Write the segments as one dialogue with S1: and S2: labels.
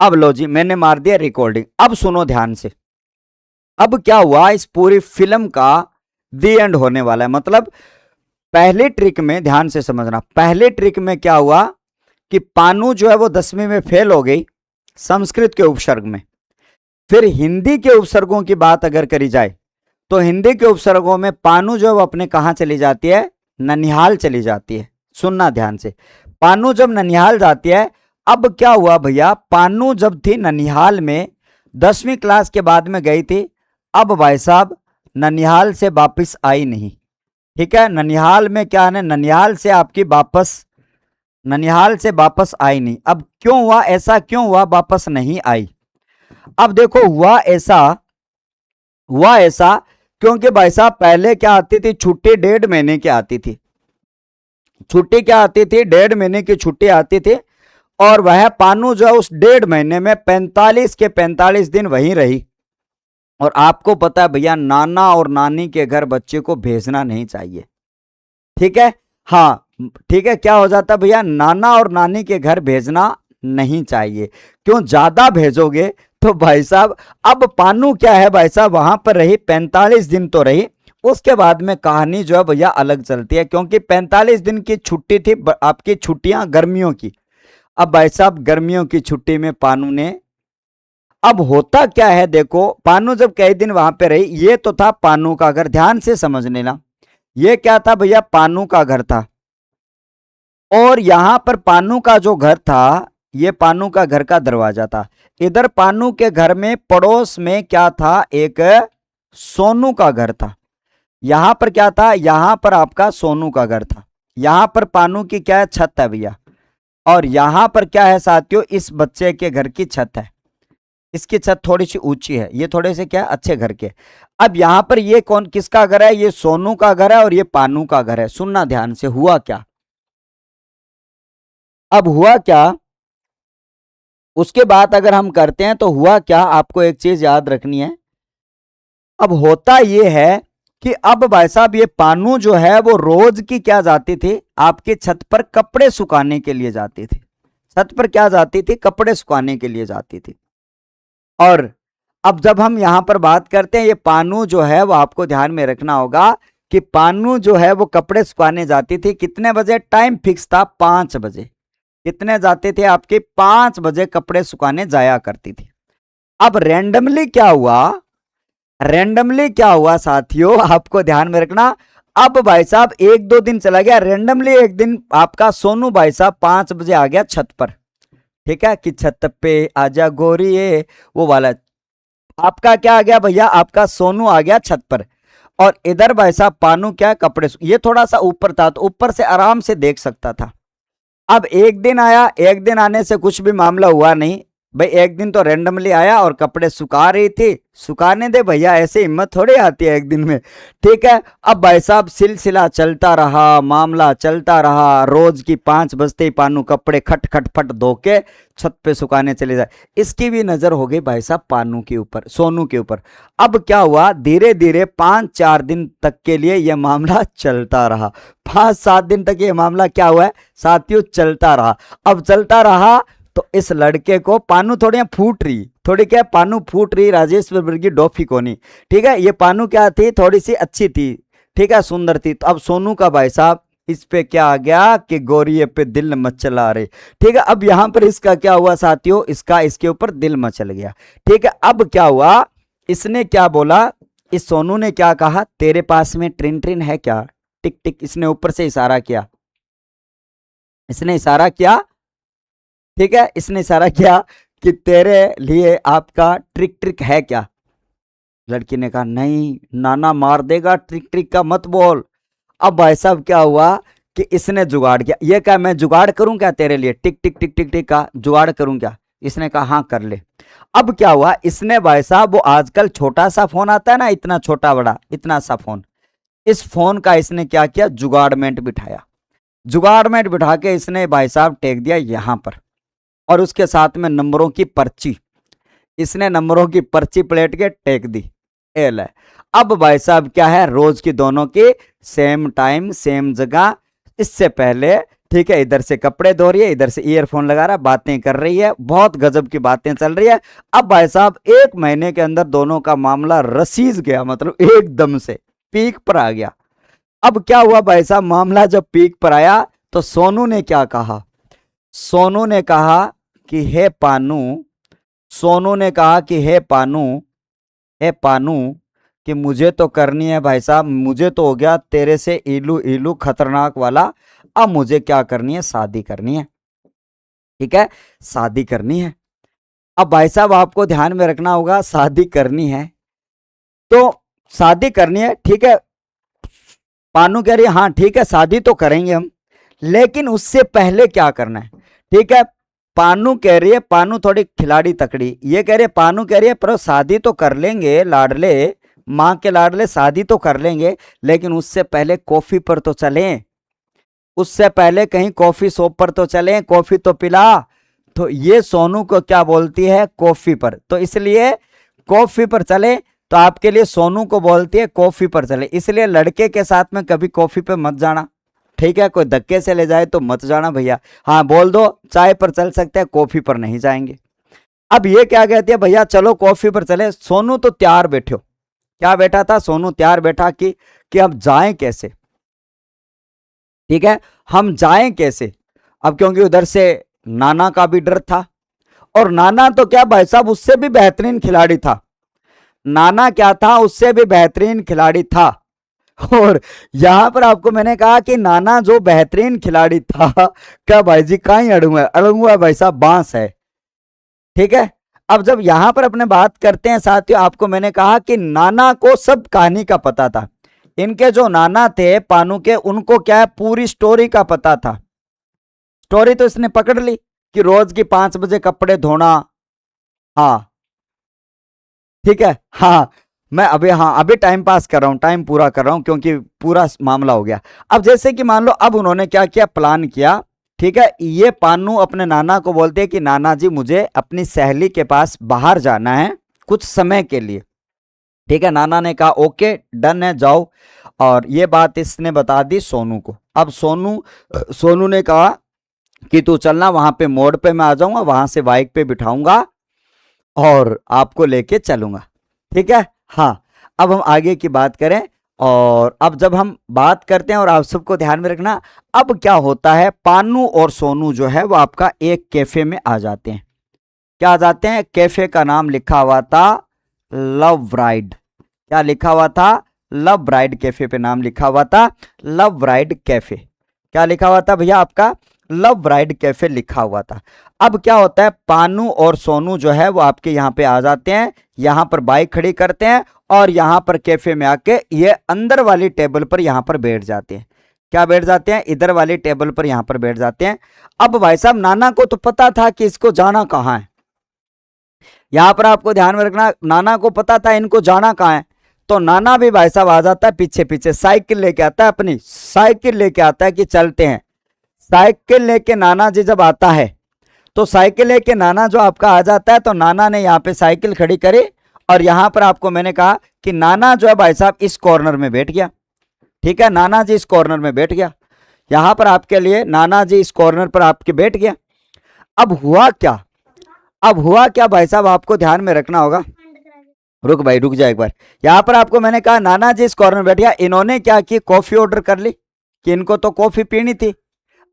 S1: अब लो जी, मैंने मार दिया रिकॉर्डिंग। अब सुनो ध्यान से। अब क्या हुआ, इस पूरी फिल्म का दी एंड होने वाला है। मतलब पहले ट्रिक में ध्यान से समझना, पहले ट्रिक में क्या हुआ कि पानू जो है वो 10वीं में फेल हो गई संस्कृत के उपसर्ग में। फिर हिंदी के उपसर्गों की बात अगर करी जाए तो हिंदी के उपसर्गों में पानू जो है वो अपने कहां चली जाती है, ननिहाल चली जाती है। सुनना ध्यान से, पानू जब ननिहाल जाती है, अब क्या हुआ भैया, पानू जब थी ननिहाल में 10वीं क्लास के बाद में गई थी, अब भाई साहब ननिहाल से वापस आई नहीं। ठीक है, ननिहाल में क्या है, ननिहाल से आपकी ननिहाल से वापस आई नहीं। अब क्यों हुआ, ऐसा क्यों हुआ वापस नहीं आई? अब देखो हुआ ऐसा क्योंकि भाई साहब पहले क्या आती थी, छुट्टी 1.5 महीने की आती थी। छुट्टी क्या आती थी, 1.5 महीने की छुट्टी आती थी। और वह पानू जो है उस 1.5 महीने में 45 के 45 दिन वहीं रही। और आपको पता है भैया, नाना और नानी के घर बच्चे को भेजना नहीं चाहिए। ठीक है, हाँ ठीक है, क्या हो जाता भैया, नाना और नानी के घर भेजना नहीं चाहिए। क्यों, ज्यादा भेजोगे तो भाई साहब, अब पानू क्या है भाई साहब, वहां पर रही 45 दिन तो रही, उसके बाद में कहानी जो है भैया अलग चलती है। क्योंकि 45 दिन की छुट्टी थी, आपकी छुट्टियां गर्मियों की। अब भाई साहब गर्मियों की छुट्टी में पानू ने, अब होता क्या है देखो, पानू जब कई दिन वहां पे रही, ये तो था पानू का घर, ध्यान से समझ लेना। ये क्या था भैया, पानू का घर था। और यहां पर पानू का जो घर था, ये पानू का घर का दरवाजा था। इधर पानू के घर में पड़ोस में क्या था, एक सोनू का घर था। यहां पर क्या था, यहां पर आपका सोनू का घर था। यहां पर पानू की क्या है, छत है भैया। और यहां पर क्या है साथियों, इस बच्चे के घर की छत है। इसकी छत थोड़ी सी ऊंची है, ये थोड़े से क्या अच्छे घर के। अब यहां पर ये कौन किसका घर है, ये सोनू का घर है और ये पानू का घर है। सुनना ध्यान से, हुआ क्या, अब हुआ क्या, उसके बाद अगर हम करते हैं तो हुआ क्या, आपको एक चीज याद रखनी है। अब होता यह है कि अब भाई साहब ये पानू जो है वो रोज की क्या जाती थी, आपकी छत पर कपड़े सुखाने के लिए जाती थी। छत पर क्या जाती थी, कपड़े सुखाने के लिए जाती थी। और अब जब हम यहां पर बात करते हैं, ये पानू जो है वो आपको ध्यान में रखना होगा कि पानू जो है वो कपड़े सुखाने जाती थी कितने बजे, टाइम फिक्स था 5 बजे। कितने जाते थे आपके, 5 बजे कपड़े सुखाने जाया करती थी। अब रैंडमली क्या हुआ साथियों, आपको ध्यान में रखना। अब भाई साहब 1-2 दिन चला गया, रैंडमली एक दिन आपका सोनू भाई साहब 5 बजे आ गया छत पर। ठीक है, कि छत पे आजा गोरी, वो वाला आपका क्या आ गया भैया, आपका सोनू आ गया छत पर। और इधर भाई साहब पानू क्या, कपड़े, ये थोड़ा सा ऊपर था तो ऊपर से आराम से देख सकता था। अब एक दिन आया, एक दिन आने से कुछ भी मामला हुआ नहीं भाई, एक दिन तो रैंडमली आया और कपड़े सुखा रही थी, सुखाने दे भैया, ऐसे हिम्मत थोड़ी आती है एक दिन में। ठीक है, अब भाई साहब सिलसिला चलता रहा, मामला चलता रहा, रोज की 5 बजते ही पानू कपड़े खट खट फट धो के छत पे सुखाने चले जाए। इसकी भी नजर हो गई भाई साहब पानू के ऊपर, सोनू के ऊपर। अब क्या हुआ, धीरे धीरे 5-4 दिन तक के लिए यह मामला चलता रहा। 5-7 दिन तक ये मामला क्या हुआ है साथियों, चलता रहा। अब चलता रहा तो इस लड़के को पानू थोड़ी फूट रही, थोड़ी क्या पानू फूट रही, राजेश वर्गी डॉफी कोनी। ठीक है, ये पानू क्या थी, थोड़ी सी अच्छी थी, ठीक है, सुंदर थी। तो अब सोनू का भाई साहब इस पे क्या आ गया कि गोरिये पे दिल मचला रहे। ठीक है, अब यहां पर इसका क्या हुआ साथियों, इसका इसके ऊपर दिल मचल गया। ठीक है, अब क्या हुआ, इसने क्या बोला, इस सोनू ने क्या कहा, तेरे पास में ट्रिन ट्रिन है क्या, टिक टिक, इसने ऊपर से इशारा किया, इसने इशारा किया। ठीक है, इसने इशारा किया कि तेरे लिए आपका ट्रिक ट्रिक है क्या। लड़की ने कहा नहीं, नाना मार देगा, ट्रिक ट्रिक का मत बोल। अब भाई साहब क्या हुआ कि इसने जुगाड़ किया, ये क्या मैं जुगाड़ करूं क्या तेरे लिए, टिक टिक टिक टिक टिक का जुगाड़ करूं क्या। इसने कहा हाँ कर ले। अब क्या हुआ, इसने भाई साहब वो आजकल छोटा सा फोन आता है ना, इतना छोटा बड़ा इतना सा फोन, इस फोन का इसने क्या किया, जुगाड़मेंट बिठाया। जुगाड़मेंट बिठा के इसने भाई साहब टेक दिया यहां पर, और उसके साथ में नंबरों की पर्ची, इसने नंबरों की पर्ची प्लेट के टेक दी। एल है। अब भाई साहब क्या है, रोज की दोनों की सेम टाइम सेम जगह, इससे पहले ठीक है, इधर से कपड़े धो रही है, इधर से ईयरफोन लगा रहा है, बातें कर रही है, बहुत गजब की बातें चल रही है। अब भाई साहब 1 महीने के अंदर दोनों का मामला रसीज गया, मतलब एकदम से पीक पर आ गया। अब क्या हुआ भाई साहब, मामला जब पीक पर आया तो सोनू ने क्या कहा, सोनू ने कहा कि हे पानू, सोनू ने कहा कि हे पानू, हे पानू, कि मुझे तो करनी है भाई साहब, मुझे तो हो गया तेरे से इलू इलू खतरनाक वाला, अब मुझे क्या करनी है, शादी करनी है। ठीक है, शादी करनी है। अब भाई साहब आपको ध्यान में रखना होगा, शादी करनी है तो शादी करनी है, ठीक है। पानू कह रही है हाँ ठीक है शादी तो करेंगे हम, लेकिन उससे पहले क्या करना है। ठीक है, पानू कह रही है, पानू थोड़ी खिलाड़ी तकड़ी, ये कह रही है, पानू कह रही है पर शादी तो कर लेंगे लाडले, माँ के लाडले शादी तो कर लेंगे, लेकिन उससे पहले कॉफी पर तो चलें, उससे पहले कहीं कॉफी शॉप पर तो चलें, कॉफी तो पिला। तो ये सोनू को क्या बोलती है, कॉफी पर, तो इसलिए कॉफी पर चले, तो आपके लिए सोनू को बोलती है कॉफी पर चले। इसलिए लड़के के साथ में कभी कॉफी पे मत जाना, ठीक है, कोई धक्के से ले जाए तो मत जाना भैया, हाँ बोल दो चाय पर चल सकते हैं, कॉफी पर नहीं जाएंगे। अब ये क्या कहती है, भैया चलो कॉफी पर चले। सोनू तो तैयार बैठो, क्या बैठा था, सोनू तैयार बैठा कि अब जाएं कैसे। ठीक है, हम जाएं कैसे, अब क्योंकि उधर से नाना का भी डर था, और नाना तो क्या भाई साहब उससे भी बेहतरीन खिलाड़ी था, नाना क्या था, उससे भी बेहतरीन खिलाड़ी था। और यहां पर आपको मैंने कहा कि नाना जो बेहतरीन खिलाड़ी था, क्या भाई जी कहीं अड़ंगा अड़ंगा भाई साहब बांस है। ठीक है, अब जब यहां पर अपने बात करते हैं साथियों, आपको मैंने कहा कि नाना को सब कहानी का पता था, इनके जो नाना थे पानू के, उनको क्या है पूरी स्टोरी का पता था। स्टोरी तो इसने पकड़ ली कि रोज की 5 बजे कपड़े धोना, हाँ ठीक है, हाँ मैं अभी, हाँ अभी टाइम पास कर रहा हूं, टाइम पूरा कर रहा हूं क्योंकि पूरा मामला हो गया। अब जैसे कि मान लो अब उन्होंने क्या किया, प्लान किया। ठीक है, ये पानू अपने नाना को बोलते हैं कि नाना जी मुझे अपनी सहेली के पास बाहर जाना है कुछ समय के लिए। ठीक है, नाना ने कहा ओके डन है जाओ, और ये बात इसने बता दी सोनू को। अब सोनू ने कहा कि तू चलना वहां पे मोड़ पे, मैं आ जाऊंगा वहां से बाइक पे बिठाऊंगा और आपको लेके चलूंगा। ठीक है, हाँ अब हम आगे की बात करें, और अब जब हम बात करते हैं, और आप सबको ध्यान में रखना, अब क्या होता है, पानू और सोनू जो है वो आपका एक कैफे में आ जाते हैं। क्या आ जाते हैं, कैफे का नाम लिखा हुआ था लव राइड। क्या लिखा हुआ था, लव राइड कैफे पे नाम लिखा हुआ था, लव राइड कैफे। क्या लिखा हुआ था भैया, आपका लव राइड कैफे लिखा हुआ था। अब क्या होता है, पानू और सोनू जो है वो आपके यहाँ पे आ जाते हैं, यहाँ पर बाइक खड़ी करते हैं, और यहाँ पर कैफे में आके ये अंदर वाली टेबल पर यहाँ पर बैठ जाते हैं। क्या बैठ जाते हैं, इधर वाली टेबल पर यहाँ पर बैठ जाते हैं। अब भाई साहब नाना को तो पता था कि इसको जाना कहाँ है, यहाँ पर आपको ध्यान में रखना, नाना को पता था इनको जाना कहाँ है, तो नाना भी भाई साहब आ जाता है पीछे पीछे, साइकिल लेके आता है, अपनी साइकिल लेके आता है कि चलते हैं। साइकिल लेके नाना जी जब आता है, तो साइकिल लेके नाना जो आपका आ जाता है, तो नाना ने यहाँ पे साइकिल खड़ी करी, और यहाँ पर आपको मैंने कहा कि नाना जो है भाई साहब इस कॉर्नर में बैठ गया। ठीक है, नाना जी इस कॉर्नर में बैठ गया, यहाँ पर आपके लिए नाना जी इस कॉर्नर पर आपके बैठ गया। अब हुआ क्या, अब हुआ क्या भाई साहब, आपको ध्यान में रखना होगा, रुक भाई रुक जा एक बार। यहाँ पर आपको मैंने कहा नाना जी इस कॉर्नर में बैठ गया, इन्होंने क्या की, कॉफी ऑर्डर कर ली कि इनको तो कॉफी पीनी थी।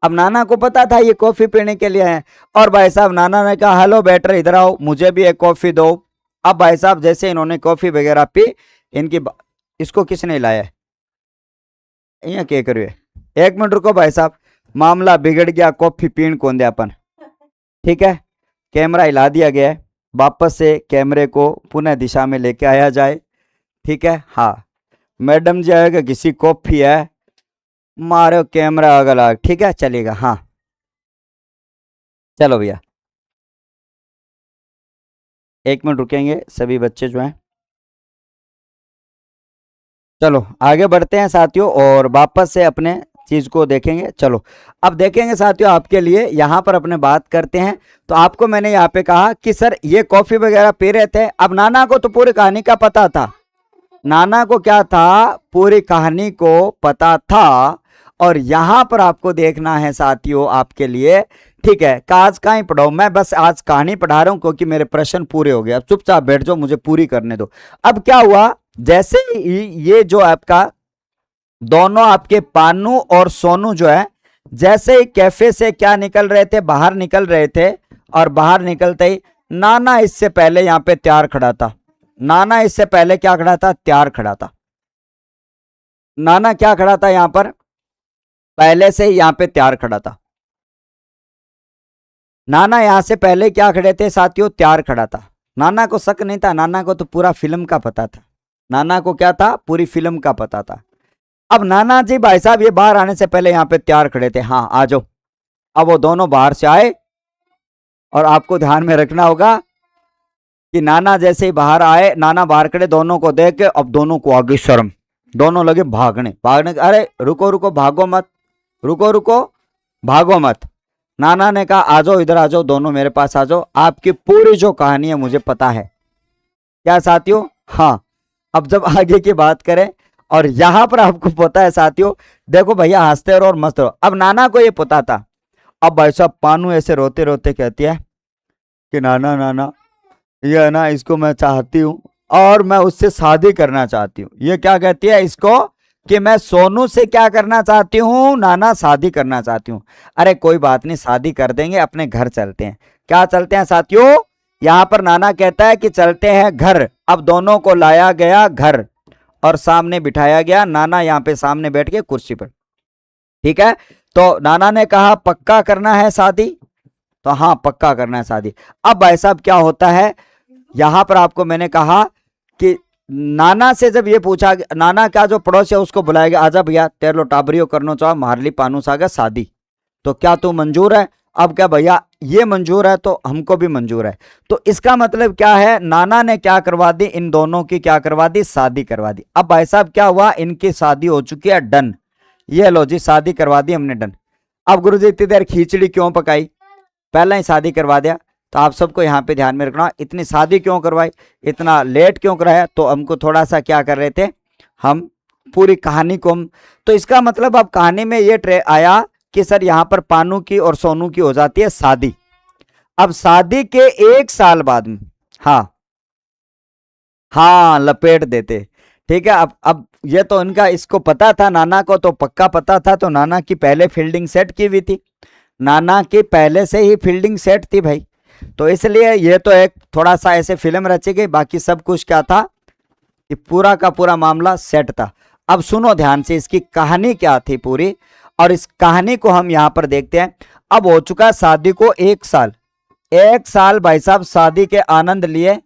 S1: अब नाना को पता था ये कॉफी पीने के लिए है, और भाई साहब नाना ने कहा हेलो बेटर इधर आओ मुझे भी एक कॉफी दो। अब भाई साहब जैसे इन्होंने कॉफी वगैरह पी, इनकी इसको किसने लाया है, यहाँ क्या करिए, 1 मिनट रुको भाई साहब, मामला बिगड़ गया, कॉफी पीन कौन दे अपन। ठीक है, कैमरा हिला दिया गया है, वापस से कैमरे को पुनः दिशा में लेके आया जाए। ठीक है, हाँ मैडम जी आएगा, किसी कॉफी है, मारो कैमरा अगला, ठीक है चलेगा, हाँ चलो भैया 1 मिनट रुकेंगे सभी बच्चे जो हैं। चलो आगे बढ़ते हैं साथियों, और वापस से अपने चीज को देखेंगे। चलो अब देखेंगे साथियों, आपके लिए यहाँ पर अपने बात करते हैं। तो आपको मैंने यहाँ पे कहा कि सर ये कॉफी वगैरह पी रहे थे। अब नाना को तो पूरी कहानी का पता था, नाना को क्या था, पूरी कहानी को पता था, और यहां पर आपको देखना है साथियों आपके लिए, ठीक है, आज कहानी पढ़ाओ, मैं बस आज कहानी पढ़ा रहा हूं क्योंकि मेरे प्रश्न पूरे हो गए। अब चुपचाप बैठ जाओ, मुझे पूरी करने दो। अब क्या हुआ, जैसे ही ये जो आपका दोनों आपके पानू और सोनू जो है, जैसे ही कैफे से क्या निकल रहे थे, बाहर निकल रहे थे, और बाहर निकलते ही नाना इससे पहले यहां पे तैयार खड़ा था। नाना इससे पहले क्या खड़ा था, तैयार खड़ा था। नाना क्या खड़ा था यहां पर, पहले से ही यहां पे तैयार खड़ा था। नाना यहां से पहले क्या खड़े थे साथियों, तैयार खड़ा था। नाना को शक नहीं था, नाना को तो पूरा फिल्म का पता था। नाना को क्या था, पूरी फिल्म का पता था। अब नाना जी भाई साहब ये बाहर आने से पहले यहां पे तैयार खड़े थे, हाँ आ जाओ। अब वो दोनों बाहर से आए, और आपको ध्यान में रखना होगा कि नाना जैसे ही बाहर आए, नाना बाहर खड़े, दोनों को देख के अब दोनों को आगे शर्म, दोनों लगे भागने भागने, अरे रुको रुको भागो मत, रुको रुको भागो मत। नाना ने कहा आ जाओ, इधर आ जाओ, दोनों मेरे पास आ जाओ, आपकी पूरी जो कहानी है मुझे पता है। क्या साथियों, हाँ। अब जब आगे की बात करें, और यहां पर आपको पता है साथियों, देखो भैया हंसते रहो और मस्त रहो। अब नाना को ये पता था। अब भाई साहब पानू ऐसे रोते रोते कहती है कि नाना नाना, ये है ना, इसको मैं चाहती हूँ और मैं उससे शादी करना चाहती हूँ। ये क्या कहती है इसको, कि मैं सोनू से क्या करना चाहती हूँ नाना, शादी करना चाहती हूँ। अरे कोई बात नहीं, शादी कर देंगे, अपने घर चलते हैं। क्या चलते हैं साथियों, यहां पर नाना कहता है कि चलते हैं घर। अब दोनों को लाया गया घर और सामने बिठाया गया। नाना यहां पे सामने बैठ के कुर्सी पर, ठीक है। तो नाना ने कहा पक्का करना है शादी, तो हाँ पक्का करना है शादी। अब भाई साहब क्या होता है, यहां पर आपको मैंने कहा कि नाना से जब ये पूछा, नाना का जो पड़ोस है उसको बुलाया गया, आजा भैया तेरे लो टाबरियो करना चाहो, मारली पानू सागा शादी, तो क्या तू मंजूर है। अब क्या भैया ये मंजूर है तो हमको भी मंजूर है। तो इसका मतलब क्या है, नाना ने क्या करवा दी, इन दोनों की क्या करवा दी, शादी करवा दी। अब भाई साहब क्या हुआ, इनकी शादी हो चुकी है डन। ये लो जी शादी करवा दी हमने डन। अब गुरुजी इतनी देर खिचड़ी क्यों पकाई, पहले ही शादी करवा दिया। तो आप सबको यहाँ पे ध्यान में रखना, इतनी शादी क्यों करवाई, इतना लेट क्यों कराया, तो हमको थोड़ा सा क्या कर रहे थे, हम पूरी कहानी को हम, तो इसका मतलब अब कहानी में ये आया कि सर यहाँ पर पानू की और सोनू की हो जाती है शादी। अब शादी के 1 साल बाद में, हाँ हाँ लपेट देते, ठीक है। अब ये तो इनका, इसको पता था, नाना को तो पक्का पता था, तो नाना की पहले फील्डिंग सेट की हुई थी, नाना की पहले से ही फील्डिंग सेट थी भाई। तो इसलिए ये तो एक थोड़ा सा ऐसे फिल्म रची गई, बाकी सब कुछ क्या था कि पूरा का पूरा मामला सेट था। अब सुनो ध्यान से, इसकी कहानी क्या थी पूरी, और इस कहानी को हम यहां पर देखते हैं। अब हो चुका शादी को 1 साल, 1 साल भाई साहब शादी के आनंद लिए।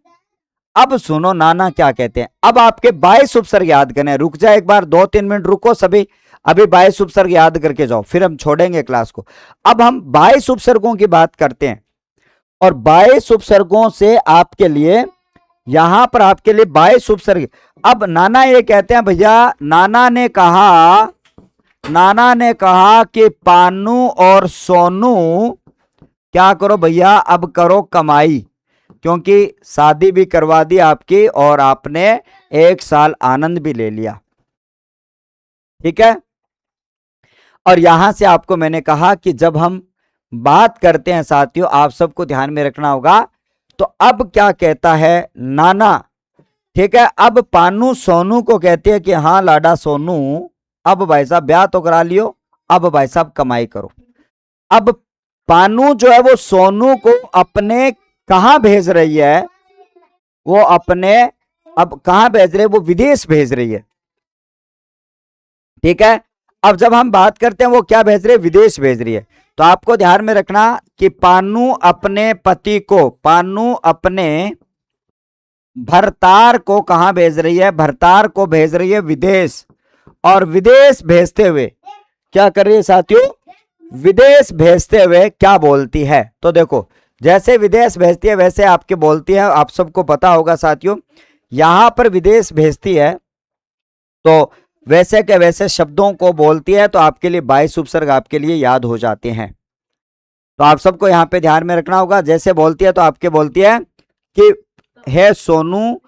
S1: अब सुनो नाना क्या कहते हैं। अब आपके 22 उपसर्ग याद करने, रुक जाए एक बार 2-3 मिनट रुको सभी, अभी 22 उपसर्ग याद करके जाओ, फिर हम छोड़ेंगे क्लास को। अब हम 22 उपसर्गों की बात करते हैं, और 22 उपसर्गों से आपके लिए यहां पर आपके लिए 22 उपसर्ग। अब नाना ये कहते हैं भैया, नाना ने कहा कि पानू और सोनू क्या करो भैया, अब करो कमाई, क्योंकि शादी भी करवा दी आपकी और आपने 1 साल आनंद भी ले लिया, ठीक है। और यहां से आपको मैंने कहा कि जब हम बात करते हैं साथियों, आप सबको ध्यान में रखना होगा। तो अब क्या कहता है नाना, ठीक है। अब पानू सोनू को कहते हैं कि हाँ लाडा सोनू, अब भाई साहब ब्याह तो करा लियो, अब भाई साहब कमाई करो। अब पानू जो है वो सोनू को अपने कहां भेज रही है, वो अपने, अब कहां भेज रही है, वो विदेश भेज रही है, ठीक है। अब जब हम बात करते हैं वो क्या भेज रही है, विदेश भेज रही है। तो आपको ध्यान में रखना कि पानू अपने पति को, पानू अपने भरतार को कहां भेज रही है, भरतार को भेज रही है विदेश। और विदेश भेजते हुए क्या कर रही है साथियों, विदेश भेजते हुए क्या बोलती है, तो देखो जैसे विदेश भेजती है वैसे आपके बोलती है, आप सबको पता होगा साथियों। यहां पर विदेश भेजती है तो वैसे के वैसे शब्दों को बोलती है, तो आपके लिए 22 उपसर्ग आपके लिए याद हो जाते हैं। तो आप सबको यहां पे ध्यान में रखना होगा, जैसे बोलती है तो आपके बोलती है कि है सोनू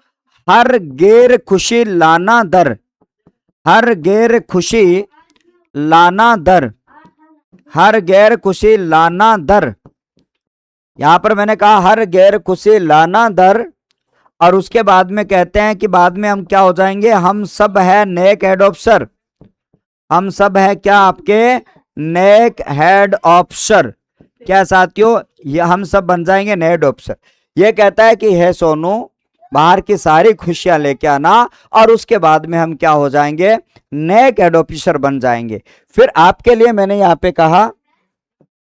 S1: हर गेर खुशी लाना दर, हर गेर खुशी लाना दर, हर गैर खुशी लाना दर। यहां पर मैंने कहा हर गैर खुशी लाना दर, और उसके बाद में कहते हैं कि बाद में हम क्या हो जाएंगे, हम सब है नेक हेड ऑफिसर। हम सब है क्या आपके नेक हेड ऑफिसर। क्या साथियों, ये हम सब बन जाएंगे नेक ऑफिसर। ये कहता है कि है सोनू बाहर की सारी खुशियां लेके आना, और उसके बाद में हम क्या हो जाएंगे, नेक हेड ऑफिसर बन जाएंगे। फिर आपके लिए मैंने यहाँ पे कहा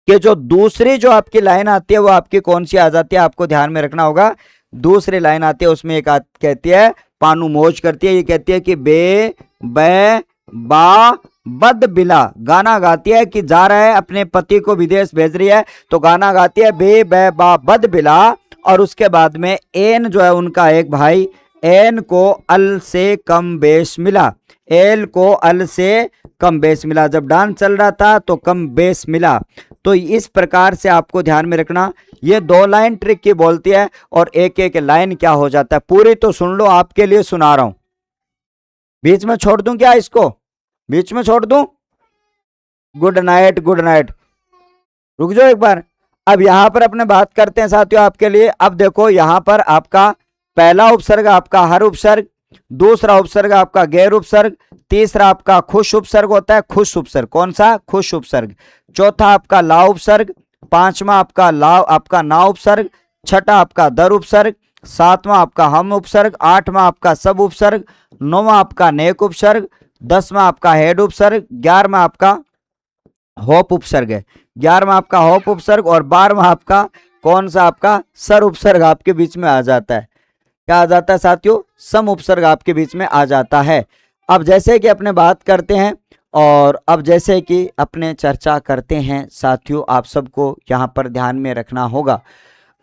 S1: कि जो दूसरी जो आपकी लाइन आती है वो आपकी कौन सी आ जाती है, आपको ध्यान में रखना होगा। दूसरी लाइन आती है, उसमें एक कहती है पानू मौज करती है, ये कहती है कि बे बे बा बद बिला, गाना गाती है कि जा रहा है अपने पति को विदेश भेज रही है, तो गाना गाती है बे बे बा बद बिला। और उसके बाद में एन जो है उनका एक भाई, एन को अल से कम बेस मिला, एल को अल से कम बेस मिला। जब डांस चल रहा था तो कम बेस मिला। तो इस प्रकार से आपको ध्यान में रखना, ये 2 लाइन ट्रिक की बोलती है, और एक एक लाइन क्या हो जाता है। पूरी तो सुन लो, आपके लिए सुना रहा हूं। बीच में छोड़ दूं क्या इसको, बीच में छोड़ दूं? गुड नाइट, गुड नाइट, रुक जाओ एक बार। अब यहां पर अपने बात करते हैं साथियों आपके लिए। अब देखो यहां पर आपका पहला उपसर्ग आपका हर उपसर्ग, दूसरा उपसर्ग आपका गैर उपसर्ग, तीसरा आपका खुश उपसर्ग होता है, खुश उपसर्ग। कौन सा? खुश उपसर्ग। चौथा आपका ला उपसर्ग, पांचवा आपका ला आपका ना उपसर्ग, छठा आपका दर उपसर्ग, सातवां आपका हम उपसर्ग, आठवां आपका सब उपसर्ग, नौवां आपका नेक उपसर्ग, 10वां आपका हेड उपसर्ग, 11वां आपका होप उपसर्ग है, 11वां आपका होप उपसर्ग, और 12वां आपका कौन सा? आपका सर उपसर्ग आपके बीच में आ जाता है। क्या आ जाता है साथियों? सम उपसर्ग आपके बीच में आ जाता है। अब जैसे कि अपने बात करते हैं, और अब जैसे कि अपने चर्चा करते हैं साथियों, आप सबको यहाँ पर ध्यान में रखना होगा।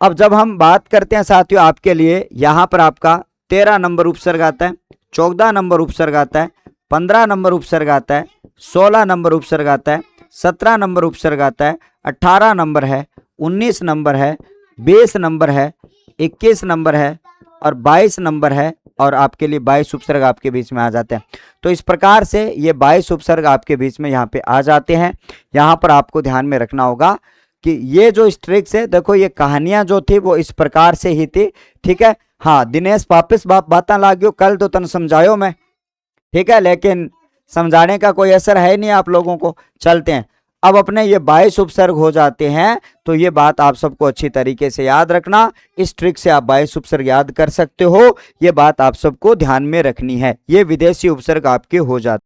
S1: अब जब हम बात करते हैं साथियों आपके लिए, यहाँ पर आपका 13 नंबर उपसर्ग आता है, 14 नंबर उपसर्ग आता है, 15 नंबर उपसर्ग आता है, 16 नंबर उपसर्ग आता है, 17 नंबर उपसर्ग आता है, 18 नंबर है, 19 नंबर है, 20 नंबर है, 21 नंबर है, और 22 नंबर है, और आपके लिए 22 उपसर्ग आपके बीच में आ जाते हैं। तो इस प्रकार से ये 22 उपसर्ग आपके बीच में यहाँ पे आ जाते हैं। यहाँ पर आपको ध्यान में रखना होगा कि ये जो ट्रिक्स है, देखो ये कहानियां जो थी वो इस प्रकार से ही थी, ठीक है। हाँ दिनेश वापिस बात लागियो, कल तो तन समझायो मैं, ठीक है, लेकिन समझाने का कोई असर है नहीं आप लोगों को। चलते हैं, अब अपने ये 22 उपसर्ग हो जाते हैं, तो ये बात आप सबको अच्छी तरीके से याद रखना। इस ट्रिक से आप 22 उपसर्ग याद कर सकते हो, ये बात आप सबको ध्यान में रखनी है। ये विदेशी उपसर्ग आपके हो जाते